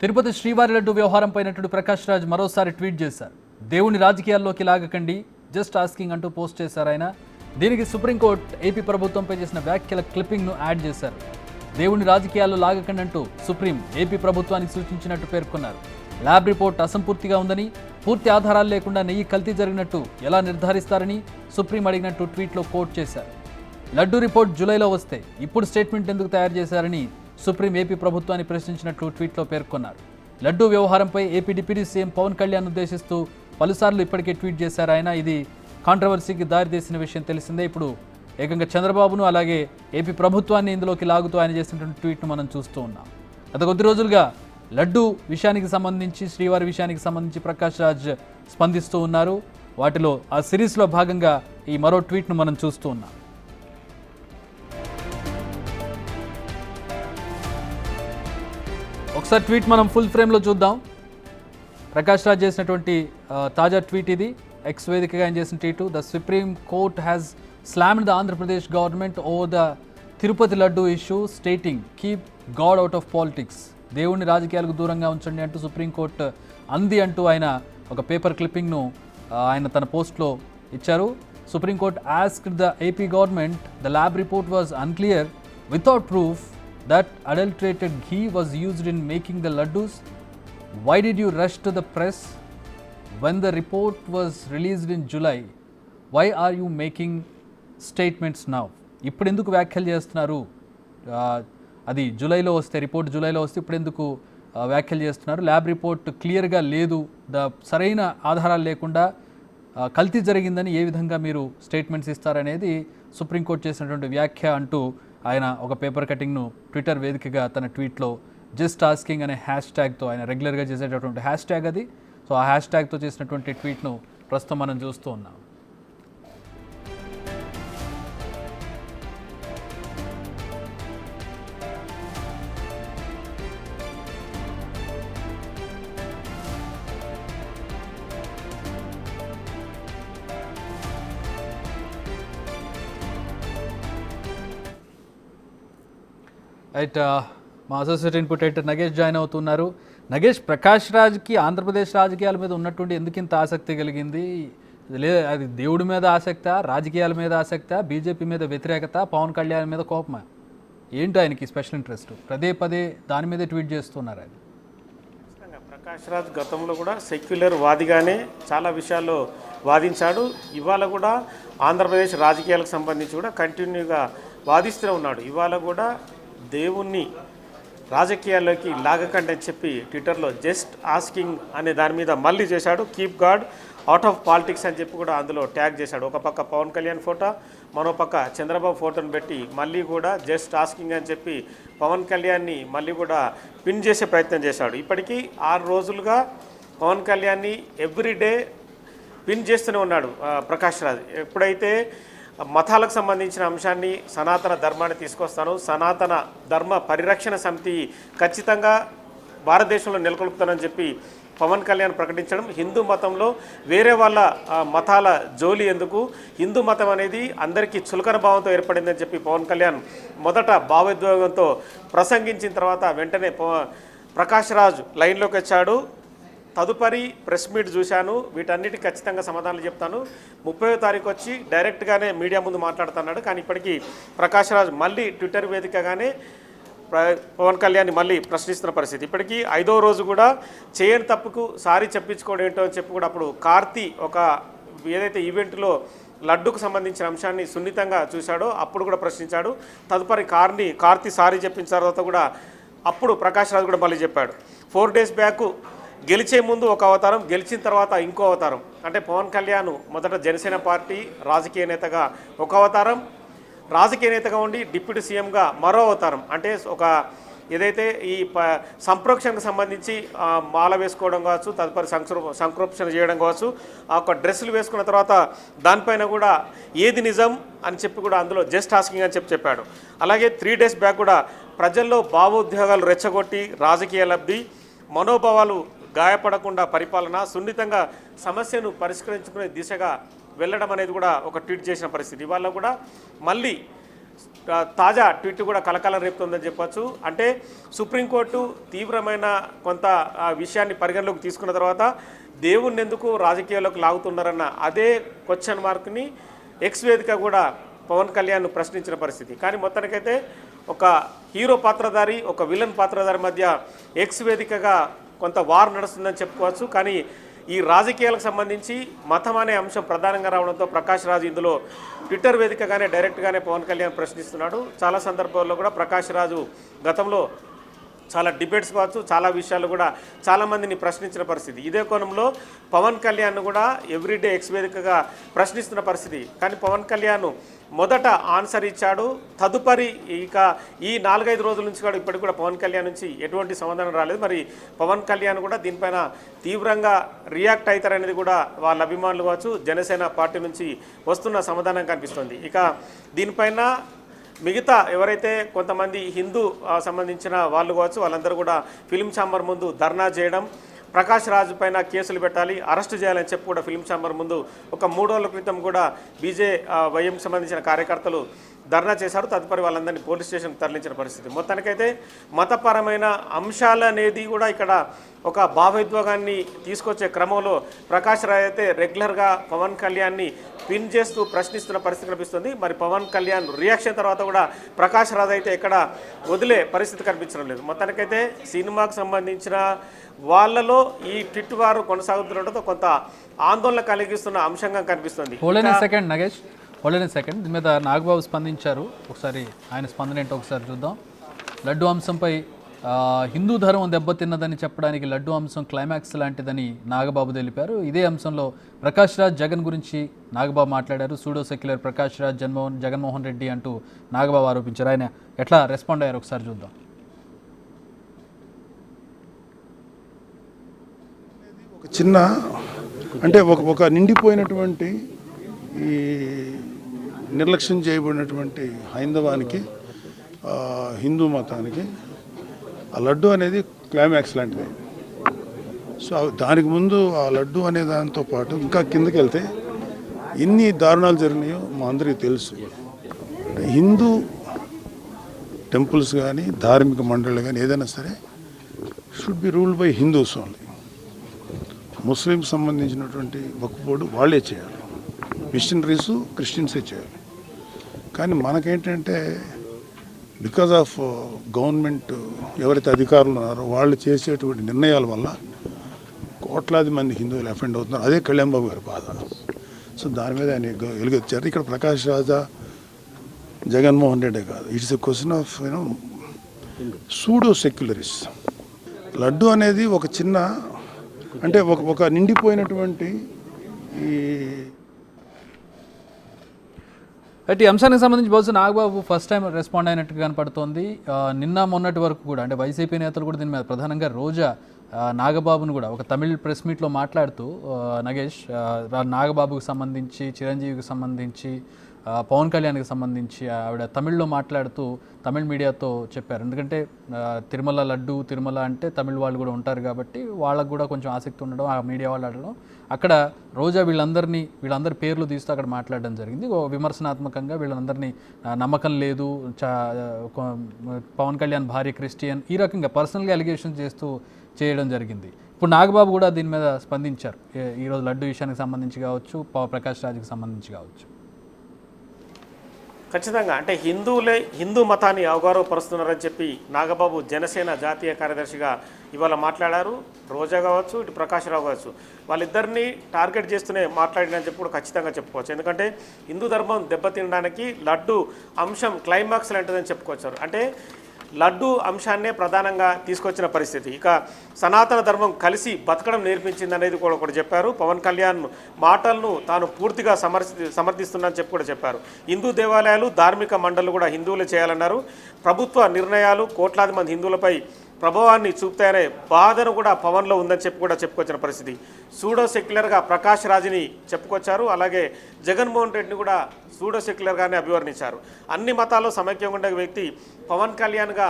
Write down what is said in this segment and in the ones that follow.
తిరుపతి శ్రీవారి లడ్డు వ్యవహారంపై నటుడు ప్రకాష్ రాజ్ మరోసారి ట్వీట్ చేశారు. దేవుని రాజకీయాల్లోకి లాగకండి, జస్ట్ ఆస్కింగ్ అంటూ పోస్ట్ చేశారు ఆయన. దీనికి సుప్రీంకోర్టు ఏపీ ప్రభుత్వంపై చేసిన వ్యాఖ్యల క్లిప్పింగ్ను యాడ్ చేశారు. దేవుని రాజకీయాల్లో లాగకండి అంటూ సుప్రీం ఏపీ ప్రభుత్వానికి సూచించినట్టు పేర్కొన్నారు. ల్యాబ్ రిపోర్ట్ అసంపూర్తిగా ఉందని, పూర్తి ఆధారాలు లేకుండా నెయ్యి కల్తీ జరిగినట్టు ఎలా నిర్ధారిస్తారని సుప్రీం అడిగినట్టు ట్వీట్లో కోట్ చేశారు. లడ్డు రిపోర్ట్ జూలైలో వస్తే ఇప్పుడు స్టేట్మెంట్ ఎందుకు తయారు చేశారని సుప్రీం ఏపీ ప్రభుత్వాన్ని ప్రశ్నించినట్లు ట్వీట్లో పేర్కొన్నారు. లడ్డు వ్యవహారంపై AP deputy CM Pawan Kalyan ఉద్దేశిస్తూ పలుసార్లు ఇప్పటికే ట్వీట్ చేశారు ఆయన. ఇది కాంట్రవర్సీకి దారితీసిన విషయం తెలిసిందే. ఇప్పుడు ఏకంగా చంద్రబాబును అలాగే ఏపీ ప్రభుత్వాన్ని ఇందులోకి లాగుతూ ఆయన చేసినటువంటి ట్వీట్ను మనం చూస్తూ ఉన్నాం. గత కొద్ది రోజులుగా లడ్డు విషయానికి సంబంధించి, శ్రీవారి విషయానికి సంబంధించి ప్రకాష్ రాజ్ స్పందిస్తూ ఉన్నారు. వాటిలో ఆ సిరీస్లో భాగంగా ఈ మరో ట్వీట్ను మనం చూస్తూ ఉన్నాం. ఒకసారి ట్వీట్ మనం ఫుల్ ఫ్రేమ్లో చూద్దాం. ప్రకాష్ రాజ్ చేసినటువంటి తాజా ట్వీట్ ఇది. ఎక్స్ వేదికగా ఆయన చేసిన tweet. The supreme court has slammed the Andhra Pradesh government over the Tirupati laddu issue stating keep god out of politics. దేవుడిని రాజకీయాలకు దూరంగా ఉంచండి అంటూ సుప్రీంకోర్టు అంది అంటూ ఆయన ఒక పేపర్ క్లిప్పింగ్ను ఆయన తన పోస్ట్లో ఇచ్చారు. Supreme court asked the AP government the lab report was unclear without proof that adulterated ghee was used in making the laddus. Why did you rush to the press when the report was released in July? Why are you making statements now? ఇప్పుడు ఎందుకు వ్యాఖ్యలు చేస్తున్నారు? అది జూలైలో వస్తే, report జూలైలో వస్తే ఇప్పుడు ఎందుకు వ్యాఖ్యలు చేస్తున్నారు? ల్యాబ్ రిపోర్ట్ క్లియర్గా లేదు, సరైన ఆధారాలు లేకుండా కల్తీ జరిగిందని ఏ విధంగా మీరు స్టేట్మెంట్స్ ఇస్తారనేది సుప్రీంకోర్టు చేసినటువంటి వ్యాఖ్య అంటూ ఆయన ఒక పేపర్ కటింగ్ను ట్విట్టర్ వేదికగా తన ట్వీట్లో జస్ట్ ఆస్కింగ్ అనే హ్యాష్ ట్యాగ్తో, ఆయన రెగ్యులర్గా చేసేటటువంటి హ్యాష్ ట్యాగ్ అది. సో ఆ హ్యాష్ ట్యాగ్తో చేసినటువంటి ట్వీట్ను ప్రస్తుతం మనం చూస్తూ ఉన్నాం. రైట్, మా associate input editor Nagesh join అవుతున్నారు. నగేష్, ప్రకాష్ రాజ్కి ఆంధ్రప్రదేశ్ రాజకీయాల మీద ఉన్నటువంటి ఎందుకు ఇంత ఆసక్తి కలిగింది? అది దేవుడి మీద ఆసక్తా, రాజకీయాల మీద ఆసక్తా, బీజేపీ మీద వ్యతిరేకత, పవన్ కళ్యాణ్ మీద కోపమా? ఏంటి ఆయనకి స్పెషల్ ఇంట్రెస్ట్? పదే దాని మీదే ట్వీట్ చేస్తున్నారు ఆయన. ప్రకాష్ రాజ్ గతంలో కూడా సెక్యులర్ వాదిగానే చాలా విషయాల్లో వాదించాడు. ఇవాళ కూడా ఆంధ్రప్రదేశ్ రాజకీయాలకు సంబంధించి కూడా కంటిన్యూగా వాదిస్తూనే ఉన్నాడు. ఇవాళ కూడా దేవుణ్ణి రాజకీయాల్లోకి లాగకండి అని చెప్పి ట్విట్టర్లో జస్ట్ ఆస్కింగ్ అనే దాని మీద మళ్ళీ చేశాడు. Keep god out of politics అని చెప్పి కూడా అందులో ట్యాగ్ చేశాడు. ఒక పక్క పవన్ కళ్యాణ్ ఫోటో, మరో పక్క చంద్రబాబు ఫోటోను పెట్టి మళ్ళీ కూడా జస్ట్ ఆస్కింగ్ అని చెప్పి పవన్ కళ్యాణ్ని మళ్ళీ కూడా పిన్ చేసే ప్రయత్నం చేశాడు. ఇప్పటికీ 6 రోజులుగా పవన్ కళ్యాణ్ని ఎవ్రీడే పిన్ చేస్తూనే ఉన్నాడు ప్రకాష్ రాజ్. ఎప్పుడైతే మతాలకు సంబంధించిన అంశాన్ని, సనాతన ధర్మాన్ని తీసుకొస్తాను, సనాతన ధర్మ పరిరక్షణ సమితి ఖచ్చితంగా భారతదేశంలో నెలకొల్పుతానని చెప్పి పవన్ కళ్యాణ్ ప్రకటించడం, హిందూ మతంలో వేరే వాళ్ళ మతాల జోలి ఎందుకు, హిందూ మతం అనేది అందరికీ చులకన భావంతో ఏర్పడిందని చెప్పి పవన్ కళ్యాణ్ మొదట భావోద్వేగంతో ప్రసంగించిన తర్వాత వెంటనే ప్రకాష్ రాజ్ లైన్లోకి వచ్చాడు. తదుపరి ప్రెస్ మీట్ చూశాను, వీటన్నిటికి ఖచ్చితంగా సమాధానాలు చెప్తాను, 30వ తారీఖు వచ్చి డైరెక్ట్గానే మీడియా ముందు మాట్లాడుతున్నాడు. కానీ ఇప్పటికీ ప్రకాష్ రాజ్ మళ్ళీ ట్విట్టర్ వేదికగానే పవన్ కళ్యాణ్ని మళ్ళీ ప్రశ్నిస్తున్న పరిస్థితి. ఇప్పటికీ 5వ రోజు కూడా చేయని తప్పుకు సారీ చెప్పించుకోవడం ఏంటో అని చెప్పి కూడా అప్పుడు కార్తీ ఒక ఏదైతే ఈవెంట్లో లడ్డుకు సంబంధించిన అంశాన్ని సున్నితంగా చూశాడో అప్పుడు కూడా ప్రశ్నించాడు. తదుపరి కార్తీ సారీ చెప్పించిన తర్వాత కూడా అప్పుడు ప్రకాష్ రాజ్ కూడా మళ్ళీ చెప్పాడు. 4 days బ్యాక్ గెలిచే ముందు ఒక అవతారం, గెలిచిన తర్వాత ఇంకో అవతారం. అంటే పవన్ కళ్యాణ్ మొదట జనసేన పార్టీ రాజకీయ నేతగా ఒక అవతారం, రాజకీయ నేతగా ఉండి డిప్యూటీ సీఎంగా మరో అవతారం. అంటే ఒక ఏదైతే ఈ సంప్రోక్షణకు సంబంధించి మాల వేసుకోవడం కావచ్చు, తదుపరి సంప్రోక్షణ చేయడం కావచ్చు, ఒక డ్రెస్సులు వేసుకున్న తర్వాత దానిపైన కూడా ఏది నిజం అని చెప్పి కూడా అందులో జస్ట్ ఆస్కింగ్ అని చెప్పాడు. అలాగే 3 days బ్యాక్ కూడా ప్రజల్లో భావోద్వేగాలు రెచ్చగొట్టి రాజకీయ లబ్ధి, మనోభావాలు గాయపడకుండా పరిపాలన, సున్నితంగా సమస్యను పరిష్కరించుకునే దిశగా వెళ్ళడం అనేది కూడా ఒక ట్వీట్ చేసిన పరిస్థితి. ఇవాళ కూడా మళ్ళీ తాజా ట్వీట్ కూడా కలకలం రేపుతుందని చెప్పొచ్చు. అంటే సుప్రీంకోర్టు తీవ్రమైన కొంత విషయాన్ని పరిగణలోకి తీసుకున్న తర్వాత దేవుణ్ణి ఎందుకు రాజకీయాల్లోకి లాగుతున్నారన్న అదే క్వశ్చన్ మార్క్ని ఎక్స్ వేదిక కూడా పవన్ కళ్యాణ్ ప్రశ్నించిన పరిస్థితి. కానీ మొత్తానికైతే ఒక హీరో పాత్రధారి ఒక విలన్ పాత్రధారి మధ్య ఎక్స్ వేదికగా కొంత వార్ నడుస్తుందని చెప్పుకోవచ్చు. కానీ ఈ రాజకీయాలకు సంబంధించి మతం అనే అంశం ప్రధానంగా రావడంతో ప్రకాష్ రాజ్ ఇందులో ట్విట్టర్ వేదికగానే డైరెక్ట్గానే పవన్ కళ్యాణ్ ప్రశ్నిస్తున్నాడు. చాలా సందర్భాల్లో కూడా ప్రకాష్ రాజు గతంలో చాలా డిబేట్స్ కావచ్చు, చాలా విషయాలు కూడా చాలామందిని ప్రశ్నించిన పరిస్థితి. ఇదే కోణంలో పవన్ కళ్యాణ్ కూడా ఎవ్రీడే ఎక్స్ వేదికగా ప్రశ్నిస్తున్న పరిస్థితి. కానీ పవన్ కళ్యాణ్ మొదట ఆన్సర్ ఇచ్చాడు. తదుపరి ఇక ఈ 4-5 రోజుల నుంచి కూడా ఇప్పటికి కూడా పవన్ కళ్యాణ్ నుంచి ఎటువంటి సమాధానం రాలేదు. మరి పవన్ కళ్యాణ్ కూడా దీనిపైన తీవ్రంగా రియాక్ట్ అవుతారనేది కూడా వాళ్ళ అభిమానులు కావచ్చు, జనసేన పార్టీ నుంచి వస్తున్న సమాధానం కనిపిస్తుంది. ఇక దీనిపైన మిగతా ఎవరైతే కొంతమంది హిందూ సంబంధించిన వాళ్ళు కావచ్చు, వాళ్ళందరూ కూడా ఫిలిం ఛాంబర్ ముందు ధర్నా చేయడం, ప్రకాష్ రాజ్ పైన కేసులు పెట్టాలి, అరెస్ట్ చేయాలని చెప్పి కూడా ఫిలిం ఛాంబర్ ముందు ఒక 3 రోజుల క్రితం కూడా బీజేవైఎంకి సంబంధించిన కార్యకర్తలు ధర్నా చేశారు. తదుపరి వాళ్ళందరినీ పోలీస్ స్టేషన్కి తరలించిన పరిస్థితి. మొత్తానికైతే మతపరమైన అంశాలు అనేది కూడా ఇక్కడ ఒక భావోద్వేగాన్ని తీసుకొచ్చే క్రమంలో ప్రకాష్ రాజ్ అయితే రెగ్యులర్గా పవన్ కళ్యాణ్ని పిన్ చేస్తూ ప్రశ్నిస్తున్న పరిస్థితి కనిపిస్తుంది. మరి పవన్ కళ్యాణ్ రియాక్షన్ తర్వాత కూడా ప్రకాష్ రాజ్ అయితే ఎక్కడ వదిలే పరిస్థితి కనిపించడం లేదు. మొత్తానికైతే సినిమాకు సంబంధించిన వాళ్ళలో ఈ ట్విట్ వారు కొనసాగుతుండటంతో కొంత ఆందోళన కలిగిస్తున్న అంశంగా కనిపిస్తుంది. సెకండ్ దీని మీద నాగబాబు స్పందించారు. ఒకసారి ఆయన స్పందన ఏంటో ఒకసారి చూద్దాం. లడ్డు అంశంపై హిందూ ధర్మం దెబ్బతిన్నదని చెప్పడానికి లడ్డు అంశం క్లైమాక్స్ లాంటిదని నాగబాబు తెలిపారు. ఇదే అంశంలో ప్రకాష్ రాజ్ జగన్ గురించి నాగబాబు మాట్లాడారు. సూడో సెక్యులర్ ప్రకాష్ రాజ్ జగన్మోహన్ రెడ్డి అంటూ నాగబాబు ఆరోపించారు. ఆయన ఎట్లా రెస్పాండ్ అయ్యారు ఒకసారి చూద్దాం. ఒక చిన్న అంటే ఒక నిండిపోయినటువంటి ఈ నిర్లక్ష్యం చేయబడినటువంటి హైందవానికి హిందూ మతానికి ఆ లడ్డు అనేది క్లైమాక్స్ లాంటిది. సో దానికి ముందు ఆ లడ్డు అనే దాంతో పాటు ఇంకా కిందకి వెళ్తే ఎన్ని దారుణాలు జరిగినాయో మా అందరికీ తెలుసు. హిందూ టెంపుల్స్ కానీ ధార్మిక మండళ్ళు కానీ ఏదైనా సరే should be ruled by Hindus only. Muslim సంబంధించినటువంటి వక్ఫ్ బోర్డు వాళ్ళే చేయాలి, మిషనరీసు క్రిస్టియన్సే చేయాలి. కానీ మనకేంటంటే బికాజ్ ఆఫ్ గవర్నమెంట్ ఎవరైతే అధికారులు ఉన్నారో వాళ్ళు చేసేటువంటి నిర్ణయాల వల్ల కోట్లాది మంది హిందువులు అఫెండ్ అవుతున్నారు. అదే కళ్యాణ్ బాబు గారి బాధ. సో దాని మీద ఆయన వెలుగొచ్చారు. ఇక్కడ ప్రకాష్ రాజా జగన్మోహన్ రెడ్డి కాదు, it's a question of pseudo secularist. Laddu అనేది ఒక చిన్న అంటే ఒక నిండిపోయినటువంటి ఈ అయితే ఈ అంశానికి సంబంధించి బహుశా నాగబాబు ఫస్ట్ టైం రెస్పాండ్ అయినట్టుగా కనపడుతోంది. నిన్న మొన్నటి వరకు కూడా అంటే వైసీపీ నేతలు కూడా దీని మీద ప్రధానంగా రోజా నాగబాబును కూడా ఒక తమిళ్ ప్రెస్ మీట్లో మాట్లాడుతూ నగేష్ నాగబాబుకి సంబంధించి చిరంజీవికి సంబంధించి పవన్ కళ్యాణ్కి సంబంధించి ఆవిడ తమిళ్లో మాట్లాడుతూ తమిళ్ మీడియాతో చెప్పారు. ఎందుకంటే తిరుమల లడ్డు తిరుమల అంటే తమిళ్ వాళ్ళు కూడా ఉంటారు కాబట్టి వాళ్ళకు కూడా కొంచెం ఆసక్తి ఉండడం, ఆ మీడియా వాళ్ళు ఆడడం, అక్కడ రోజా వీళ్ళందరి పేర్లు తీస్తూ అక్కడ మాట్లాడడం జరిగింది. విమర్శనాత్మకంగా వీళ్ళందరినీ నమ్మకం లేదు, పవన్ కళ్యాణ్ భార్య క్రిస్టియన్, ఈ రకంగా పర్సనల్గా అలిగేషన్ చేస్తూ చేయడం జరిగింది. ఇప్పుడు నాగబాబు కూడా దీని మీద స్పందించారు. ఈరోజు లడ్డు విషయానికి సంబంధించి కావచ్చు, ప్రకాష్ రాజ్కి సంబంధించి కావచ్చు. ఖచ్చితంగా అంటే హిందూ మతాన్ని అవగౌరవపరుస్తున్నారని చెప్పి నాగబాబు జనసేన జాతీయ కార్యదర్శిగా ఇవాళ మాట్లాడారు. రోజా కావచ్చు, ఇటు ప్రకాష్ రావు కావచ్చు, వాళ్ళిద్దరినీ టార్గెట్ చేస్తూనే మాట్లాడినని చెప్పి కూడా ఖచ్చితంగా చెప్పుకోవచ్చు. ఎందుకంటే హిందూ ధర్మం దెబ్బతినడానికి లడ్డు అంశం క్లైమాక్స్ లాంటిదని చెప్పుకోవచ్చు. అంటే లడ్డు అంశాన్నే ప్రధానంగా తీసుకొచ్చిన పరిస్థితి. ఇక సనాతన ధర్మం కలిసి బతకడం నేర్పించింది అనేది కూడా ఒకటి చెప్పారు. పవన్ కళ్యాణ్ మాటలను తాను పూర్తిగా సమర్థిస్తున్నానని చెప్పి కూడా చెప్పారు. హిందూ దేవాలయాలు ధార్మిక మండళ్ళు కూడా హిందువులే చేయాలన్నారు. ప్రభుత్వ నిర్ణయాలు కోట్లాది మంది హిందువులపై ప్రభావాన్ని చూపుతాయనే బాధను కూడా పవన్లో ఉందని చెప్పి కూడా చెప్పుకొచ్చిన పరిస్థితి. సూడో సెక్యులర్గా ప్రకాష్ రాజ్ని చెప్పుకొచ్చారు. అలాగే జగన్మోహన్ రెడ్డిని కూడా సూడో సెక్యులర్గానే అభివర్ణించారు. అన్ని మతాల్లో సమైక్యంగా ఉండే వ్యక్తి పవన్ కళ్యాణ్గా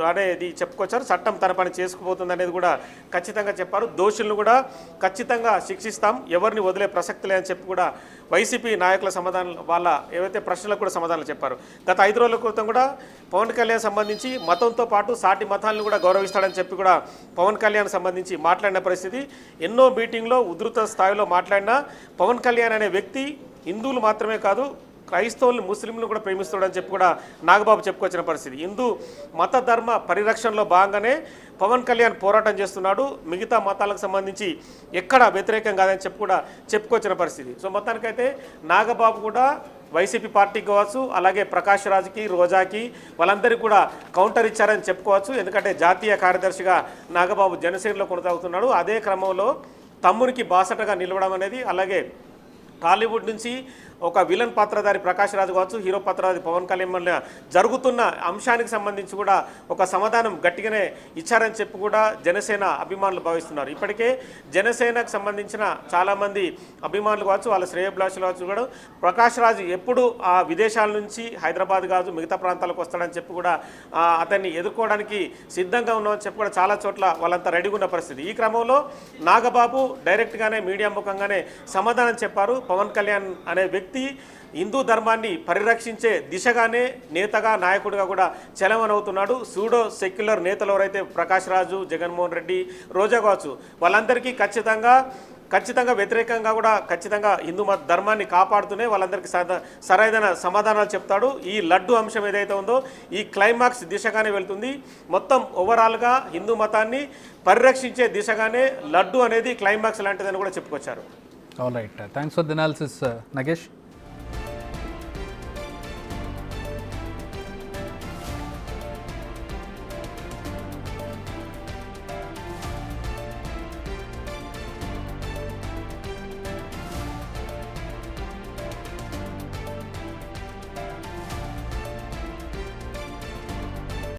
అనేది చెప్పుకొచ్చారు. చట్టం తన పని చేసుకుపోతుంది అనేది కూడా ఖచ్చితంగా చెప్పారు. దోషులను కూడా ఖచ్చితంగా శిక్షిస్తాం, ఎవరిని వదిలే ప్రసక్తి లేదని చెప్పి కూడా వైసీపీ నాయకుల సమాధానం వాళ్ళ ఏవైతే ప్రశ్నలకు కూడా సమాధానాలు చెప్పారు. గత 5 రోజుల క్రితం కూడా పవన్ కళ్యాణ్ సంబంధించి మతంతో పాటు సాటి మతాలను కూడా గౌరవిస్తాడని చెప్పి కూడా పవన్ కళ్యాణ్ సంబంధించి మాట్లాడిన పరిస్థితి. ఎన్నో మీటింగ్లో ఉధృత స్థాయిలో మాట్లాడిన పవన్ కళ్యాణ్ అనే వ్యక్తి హిందువులు మాత్రమే కాదు క్రైస్తవులను ముస్లింలను కూడా ప్రేమిస్తాడని చెప్పి కూడా నాగబాబు చెప్పుకొచ్చిన పరిస్థితి. హిందూ మత ధర్మ పరిరక్షణలో భాగంగానే పవన్ కళ్యాణ్ పోరాటం చేస్తున్నాడు, మిగతా మతాలకు సంబంధించి ఎక్కడ వ్యతిరేకం కాదని చెప్పి కూడా చెప్పుకొచ్చిన పరిస్థితి. సో మొత్తానికైతే నాగబాబు కూడా వైసీపీ పార్టీకి కావచ్చు, అలాగే ప్రకాష్ రాజ్కి, రోజాకి వాళ్ళందరికీ కూడా కౌంటర్ ఇచ్చారని చెప్పుకోవచ్చు. ఎందుకంటే జాతీయ కార్యదర్శిగా నాగబాబు జనసేనలో కొనసాగుతున్నాడు. అదే క్రమంలో తమ్మునికి బాసటగా నిలవడం అనేది, అలాగే టాలీవుడ్ నుంచి ఒక విలన్ పాత్రధారి ప్రకాష్ రాజ్ కావచ్చు, హీరో పాత్రధారి పవన్ కళ్యాణ్ మధ్య జరుగుతున్న అంశానికి సంబంధించి కూడా ఒక సమాధానం గట్టిగానే ఇచ్చారని చెప్పి కూడా జనసేన అభిమానులు భావిస్తున్నారు. ఇప్పటికే జనసేనకు సంబంధించిన చాలామంది అభిమానులు కావచ్చు, వాళ్ళ శ్రేయోభిలాషులు కావచ్చు కూడా ప్రకాష్ రాజ్ ఎప్పుడు ఆ విదేశాల నుంచి హైదరాబాద్ కాదు మిగతా ప్రాంతాలకు వస్తాడని చెప్పి కూడా అతన్ని ఎదుర్కోవడానికి సిద్ధంగా ఉన్నామని చెప్పి కూడా చాలా చోట్ల వాళ్ళంతా రెడీగా ఉన్న పరిస్థితి. ఈ క్రమంలో నాగబాబు డైరెక్ట్గానే మీడియా ముఖంగానే సమాధానం చెప్పారు. పవన్ కళ్యాణ్ అనే వ్యక్తి హిందూ ధర్మాన్ని పరిరక్షించే దిశగానే నేతగా నాయకుడిగా కూడా చలమనవుతున్నాడు. సూడో సెక్యులర్ నేతలు ఎవరైతే ప్రకాష్ రాజు, జగన్మోహన్ రెడ్డి, రోజా కావచ్చు వాళ్ళందరికీ ఖచ్చితంగా వ్యతిరేకంగా కూడా ఖచ్చితంగా హిందూ మత ధర్మాన్ని కాపాడుతూనే వాళ్ళందరికీ సరైన సమాధానాలు చెప్తాడు. ఈ లడ్డు అంశం ఏదైతే ఉందో ఈ క్లైమాక్స్ దిశగానే వెళ్తుంది. మొత్తం ఓవరాల్గా హిందూ మతాన్ని పరిరక్షించే దిశగానే లడ్డు అనేది క్లైమాక్స్ లాంటిదని కూడా చెప్పుకొచ్చారు. All right, thanks for the analysis Nagesh.